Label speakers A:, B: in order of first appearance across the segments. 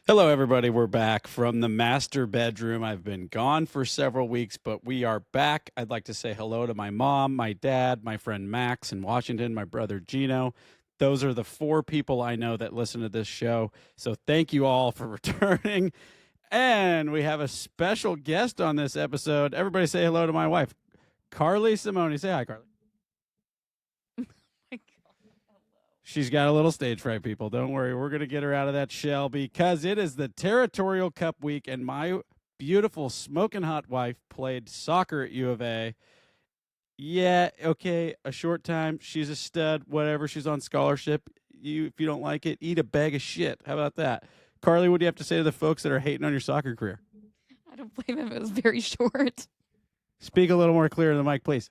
A: Hello, everybody. We're back from the master bedroom. I've been gone for several weeks, but we are back. I'd like to say hello to my mom, my dad, my friend Max in Washington, my brother Gino. Those are the four people I know that listen to this show. So thank you all for returning. And we have a special guest on this episode. Everybody say hello to my wife, Carly Simone. Say hi, Carly. She's got a little stage fright, people. Don't worry. We're going to get her out of that shell because it is the Territorial Cup week, and my beautiful smoking hot wife played soccer at UofA. Yeah, okay, a short time. She's a stud, whatever. She's on scholarship. If you don't like it, eat a bag of shit. How about that? Carly, what do you have to say to the folks that are hating on your soccer career?
B: I don't blame him. It was very short.
A: Speak a little more clear to the mic, please.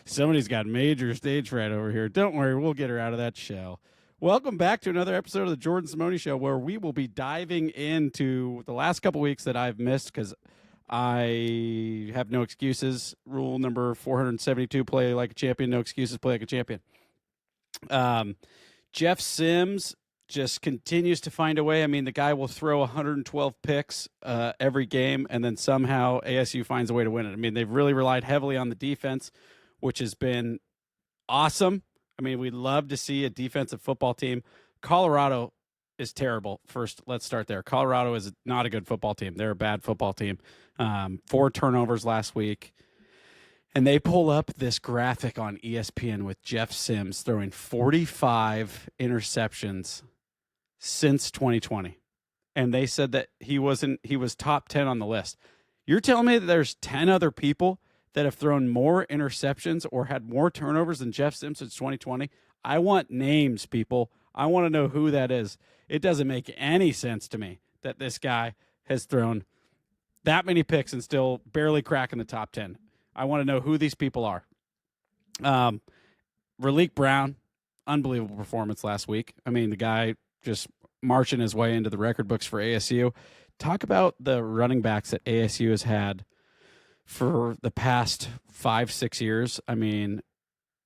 A: Somebody's got major stage fright over here. Don't worry, we'll get her out of that shell. Welcome back to another episode of the Jordan Simone Show, where we will be diving into the last couple weeks that I've missed because I have no excuses. Rule number 472, play like a champion. No excuses, play like a champion. Jeff Sims just continues to find a way. I mean, the guy will throw 112 picks every game, and then somehow ASU finds a way to win it. I mean, they've really relied heavily on the defense, which has been awesome. I mean, we'd love to see a defensive football team. Colorado is terrible. First, let's start there. Colorado is not a good football team. They're a bad football team. 4 turnovers last week. And they pull up this graphic on ESPN with Jeff Sims throwing 45 interceptions since 2020. And they said that he was top 10 on the list. You're telling me that there's 10 other people that have thrown more interceptions or had more turnovers than Jeff Sims since 2020? I want names, people. I want to know who that is. It doesn't make any sense to me that this guy has thrown that many picks and still barely cracking the top 10. I want to know who these people are. Raleek Brown, unbelievable performance last week. I mean, the guy just marching his way into the record books for ASU. Talk about the running backs that ASU has had for the past 5-6 years. I mean,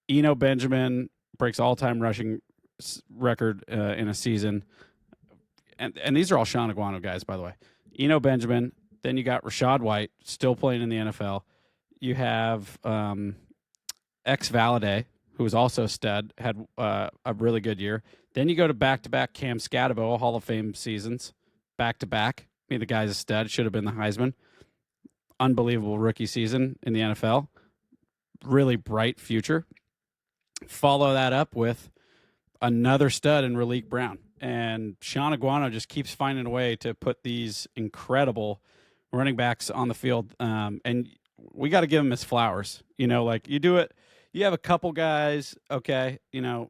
A: Eno Benjamin breaks all-time rushing record in a season. And these are all Sean Aguano guys, by the way. Eno Benjamin. Then you got Rashad White, still playing in the NFL. You have Valade, who was also a stud, had a really good year. Then you go to back-to-back Cam Scatabo, Hall of Fame seasons, back-to-back. I mean, the guy's a stud, should have been the Heisman. Unbelievable rookie season in the NFL. Really bright future. Follow that up with another stud in Raleek Brown. And Sean Aguano just keeps finding a way to put these incredible running backs on the field. And we got to give him his flowers. You know, like you do it, you have a couple guys, okay, you know,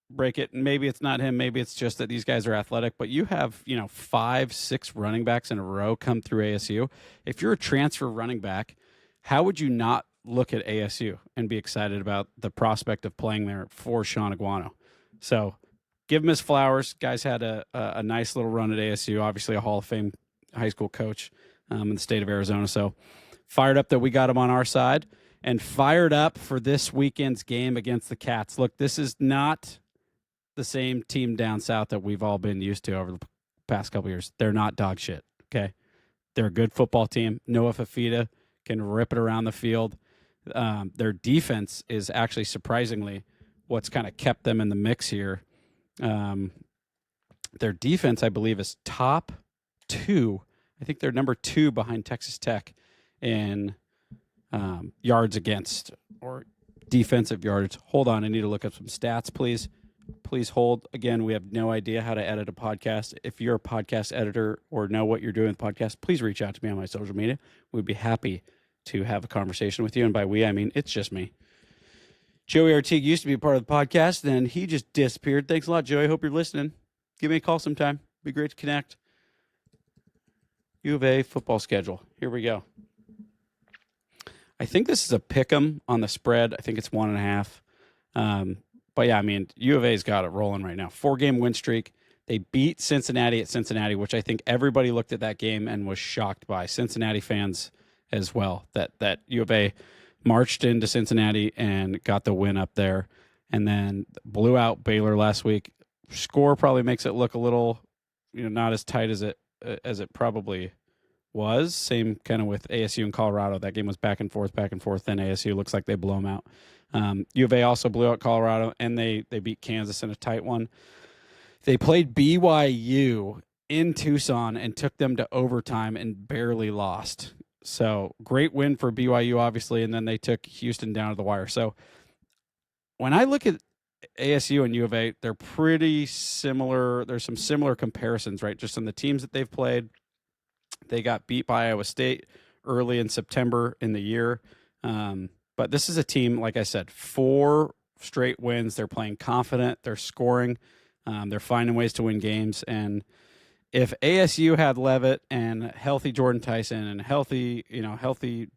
A: break it. And maybe it's not him. Maybe it's just that these guys are athletic. But you have, 5-6 running backs in a row come through ASU. If you're a transfer running back, how would you not look at ASU and be excited about the prospect of playing there for Sean Aguano? So give him his flowers. Guys had a nice little run at ASU, obviously a Hall of Fame high school coach in the state of Arizona. So fired up that we got him on our side and fired up for this weekend's game against the Cats. Look, this is not the same team down south that we've all been used to over the past couple of years. They're not dog shit, okay? They're a good football team. Noah Fafita can rip it around the field. Their defense is actually surprisingly what's kind of kept them in the mix here. Their defense, I believe, is top 2. I think they're number 2 behind Texas Tech in yards against or defensive yardage. Hold on, I need to look up some stats, please. Please hold. Again, we have no idea how to edit a podcast. If you're a podcast editor or know what you're doing with podcasts, please reach out to me on my social media. We'd be happy to have a conversation with you. And by we, I mean it's just me. Joey Artigue used to be a part of the podcast, then he just disappeared. Thanks a lot, Joey. Hope you're listening. Give me a call sometime. Be great to connect. UofA football schedule. Here we go. I think this is a pick'em on the spread. I think it's 1.5. But yeah, I mean, UofA's got it rolling right now. 4-game win streak. They beat Cincinnati at Cincinnati, which I think everybody looked at that game and was shocked by. Cincinnati fans as well. That UofA marched into Cincinnati and got the win up there. And then blew out Baylor last week. Score probably makes it look a little, not as tight as it probably was. Same kind of with ASU and Colorado. That game was back and forth. Then ASU looks like they blow them out. UofA also blew out Colorado, and they beat Kansas in a tight one. They played BYU in Tucson and took them to overtime and barely lost. So great win for BYU, obviously, and then they took Houston down to the wire. So when I look at ASU and UofA, they're pretty similar. There's some similar comparisons, right? Just in the teams that they've played. They got beat by Iowa State early in September in the year. But this is a team, like I said, 4 straight wins. They're playing confident. They're scoring. They're finding ways to win games. And if ASU had Levitt and healthy Jordan Tyson and healthy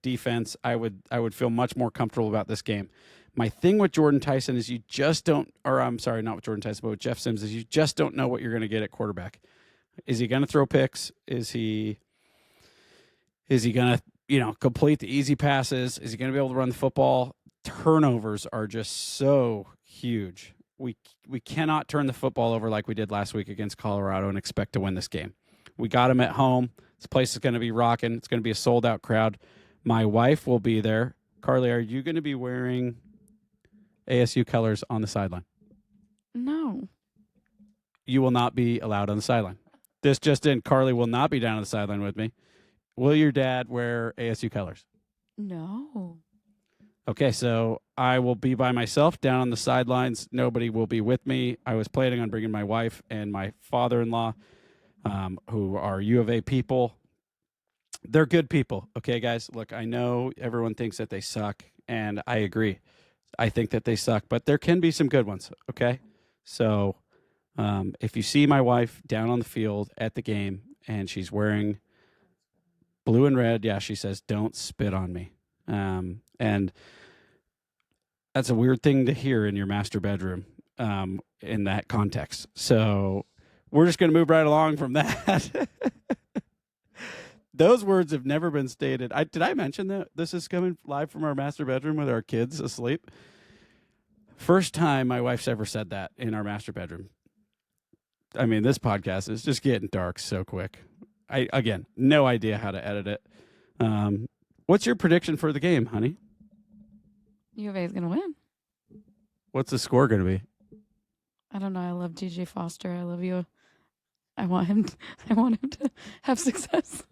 A: defense, I would feel much more comfortable about this game. My thing with Jordan Tyson is you just don't, or I'm sorry, not with Jordan Tyson, but with Jeff Sims, is you just don't know what you're going to get at quarterback. Is he going to throw picks? Is he going to, complete the easy passes? Is he going to be able to run the football? Turnovers are just so huge. We cannot turn the football over like we did last week against Colorado and expect to win this game. We got him at home. This place is going to be rocking. It's going to be a sold-out crowd. My wife will be there. Carly, are you going to be wearing ASU colors on the sideline?
B: No.
A: You will not be allowed on the sideline. This just in, Carly will not be down on the sideline with me. Will your dad wear ASU colors?
B: No.
A: Okay, so I will be by myself down on the sidelines. Nobody will be with me. I was planning on bringing my wife and my father-in-law, who are U of A people. They're good people, okay, guys? Look, I know everyone thinks that they suck, and I agree. I think that they suck, but there can be some good ones, okay? So if you see my wife down on the field at the game and she's wearing blue and red, yeah, she says, "Don't spit on me." And that's a weird thing to hear in your master bedroom in that context. So we're just going to move right along from that. Those words have never been stated. Did I mention that this is coming live from our master bedroom with our kids asleep? First time my wife's ever said that in our master bedroom. I mean, this podcast is just getting dark so quick. Again, no idea how to edit it. What's your prediction for the game, honey?
B: UofA is going to win.
A: What's the score going to be?
B: I don't know. I love DJ Foster. I love you. I want him to have success.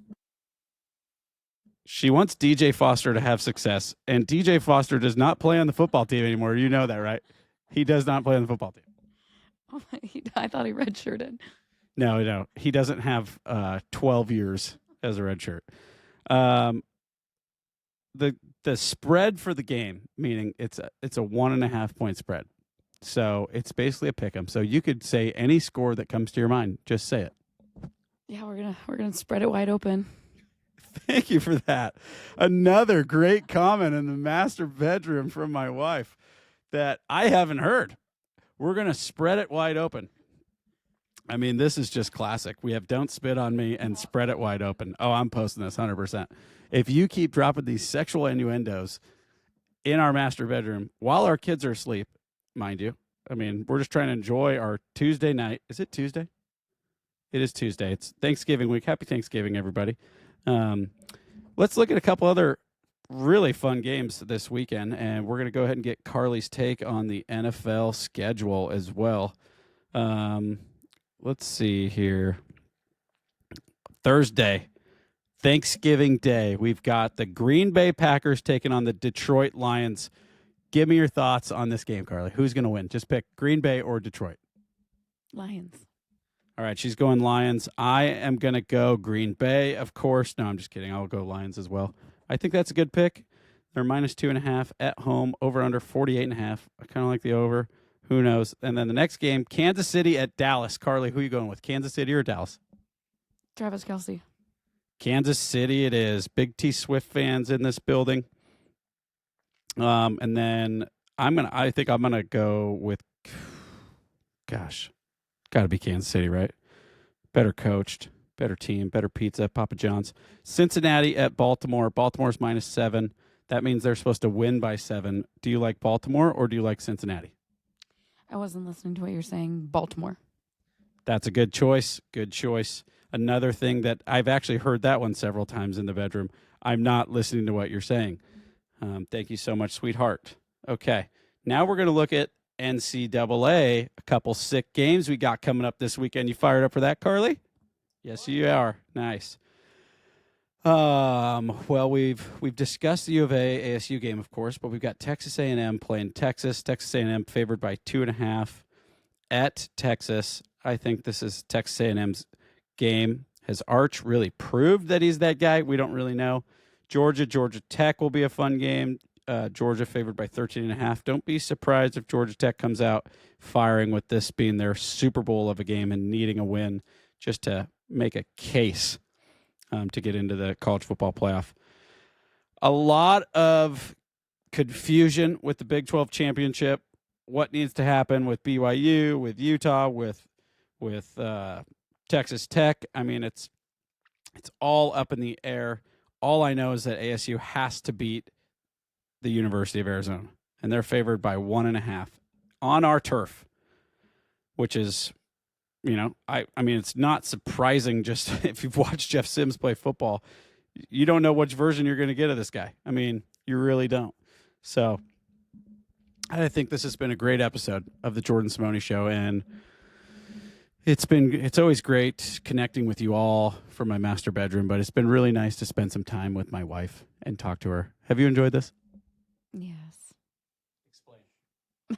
A: She wants DJ Foster to have success, and DJ Foster does not play on the football team anymore. You know that, right? He does not play on the football team.
B: Oh, I thought he redshirted.
A: No. He doesn't have 12 years as a redshirt. The spread for the game, meaning it's a 1.5 point spread. So it's basically a pick 'em. So you could say any score that comes to your mind. Just say it.
B: Yeah, we're gonna spread it wide open.
A: Thank you for that. Another great comment in the master bedroom from my wife that I haven't heard. We're going to spread it wide open. I mean, this is just classic. We have "Don't Spit on Me" and "Spread It Wide Open." Oh, I'm posting this 100%. If you keep dropping these sexual innuendos in our master bedroom while our kids are asleep, mind you, I mean, we're just trying to enjoy our Tuesday night. Is it Tuesday? It is Tuesday. It's Thanksgiving week. Happy Thanksgiving, everybody. Let's look at a couple other really fun games this weekend, and we're going to go ahead and get Carly's take on the NFL schedule as well. Let's see here. Thursday, Thanksgiving Day, we've got the Green Bay Packers taking on the Detroit Lions. Give me your thoughts on this game, Carly. Who's going to win? Just pick Green Bay or Detroit.
B: Lions.
A: All right, she's going Lions. I am going to go Green Bay, of course. No, I'm just kidding. I'll go Lions as well. I think that's a good pick. They're -2.5 at home, over under 48.5. I kind of like the over. Who knows? And then the next game, Kansas City at Dallas. Carly, who are you going with, Kansas City or Dallas?
B: Travis Kelce.
A: Kansas City it is. Big T Swift fans in this building. And then I think I'm going to go with, gosh, got to be Kansas City, right? Better coached, better team, better pizza, Papa John's. Cincinnati at Baltimore. Baltimore's -7. That means they're supposed to win by 7. Do you like Baltimore or do you like Cincinnati?
B: I wasn't listening to what you're saying. Baltimore.
A: That's a good choice. Good choice. Another thing that I've actually heard that one several times in the bedroom. I'm not listening to what you're saying. Thank you so much, sweetheart. Okay. Now we're going to look at NCAA, a couple sick games we got coming up this weekend. You fired up for that, Carly? Yes, you are. Nice. Well, we've discussed the UofA ASU game, of course, but we've got Texas A&M playing Texas. Texas A&M favored by 2.5 at Texas. I think this is Texas A&M's game. Has Arch really proved that he's that guy? We don't really know. Georgia Tech will be a fun game. Georgia favored by 13.5. Don't be surprised if Georgia Tech comes out firing with this being their Super Bowl of a game and needing a win just to make a case to get into the college football playoff. A lot of confusion with the Big 12 championship. What needs to happen with BYU, with Utah, with Texas Tech? I mean, it's all up in the air. All I know is that ASU has to beat the University of Arizona, and they're favored by 1.5 on our turf, which is, I mean, it's not surprising. Just if you've watched Jeff Sims play football, you don't know which version you're going to get of this guy. I mean, you really don't. So I think this has been a great episode of the Jordan Simone Show, and it's always great connecting with you all from my master bedroom, but it's been really nice to spend some time with my wife and talk to her. Have you enjoyed this?
B: Yes.
A: Explain.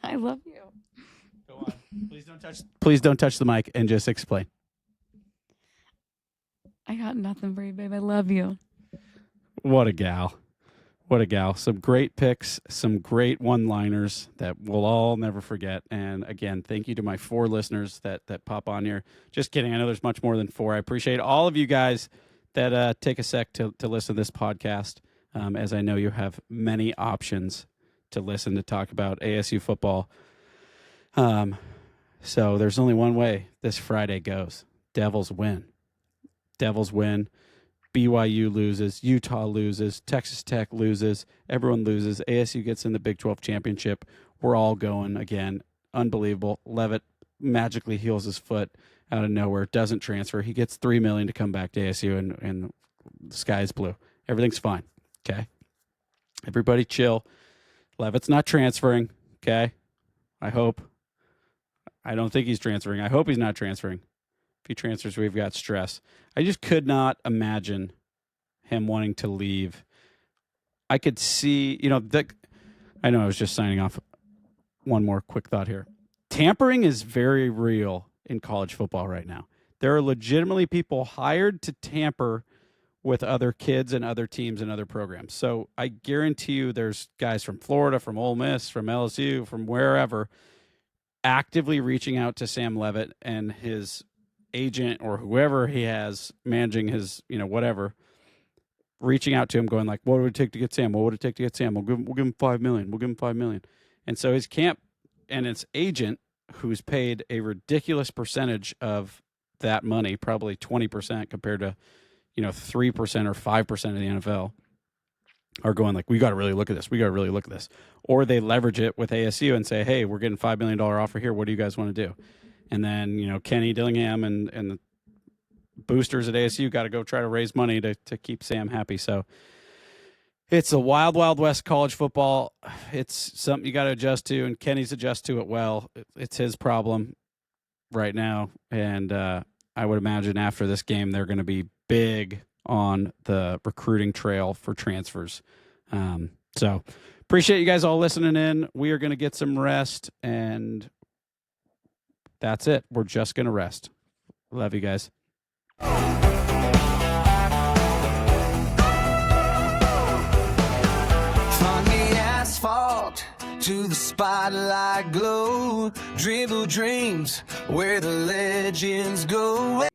B: I love you.
A: Go on. Please don't touch the mic and just explain.
B: I got nothing for you, babe. I love you.
A: What a gal. What a gal. Some great picks, some great one-liners that we'll all never forget. And again, thank you to my 4 listeners that pop on here. Just kidding. I know there's much more than 4. I appreciate all of you guys that take a sec to listen to this podcast, as I know you have many options to listen to talk about ASU football. So there's only one way this Friday goes. Devils win. Devils win. BYU loses. Utah loses. Texas Tech loses. Everyone loses. ASU gets in the Big 12 championship. We're all going again. Unbelievable. Levitt magically heals his foot out of nowhere. Doesn't transfer. He gets $3 million to come back to ASU, and the sky is blue. Everything's fine. Okay. Everybody chill. Levitt's not transferring. Okay. I hope. I don't think he's transferring. I hope he's not transferring. If he transfers, we've got stress. I just could not imagine him wanting to leave. I could see, I know I was just signing off. One more quick thought here. Tampering is very real in college football right now. There are legitimately people hired to tamper with other kids and other teams and other programs. So I guarantee you there's guys from Florida, from Ole Miss, from LSU, from wherever, actively reaching out to Sam Levitt and his agent or whoever he has managing his, whatever, reaching out to him going like, what would it take to get Sam? What would it take to get Sam? We'll give him $5 million. We'll give him $5 million. And so his camp and its agent, who's paid a ridiculous percentage of that money, probably 20% compared to, 3% or 5% of the NFL, are going like, we got to really look at this. We got to really look at this. Or they leverage it with ASU and say, hey, we're getting $5 million offer here. What do you guys want to do? And then, Kenny Dillingham and the boosters at ASU got to go try to raise money to keep Sam happy. So it's a wild, wild west college football. It's something you got to adjust to, and Kenny's adjust to it well. It's his problem right now. And I would imagine after this game, they're going to be big on the recruiting trail for transfers. So appreciate you guys all listening in. We are going to get some rest, and that's it. We're just going to rest. Love you guys.
C: From the asphalt to the spotlight glow, dribble dreams where the legends go.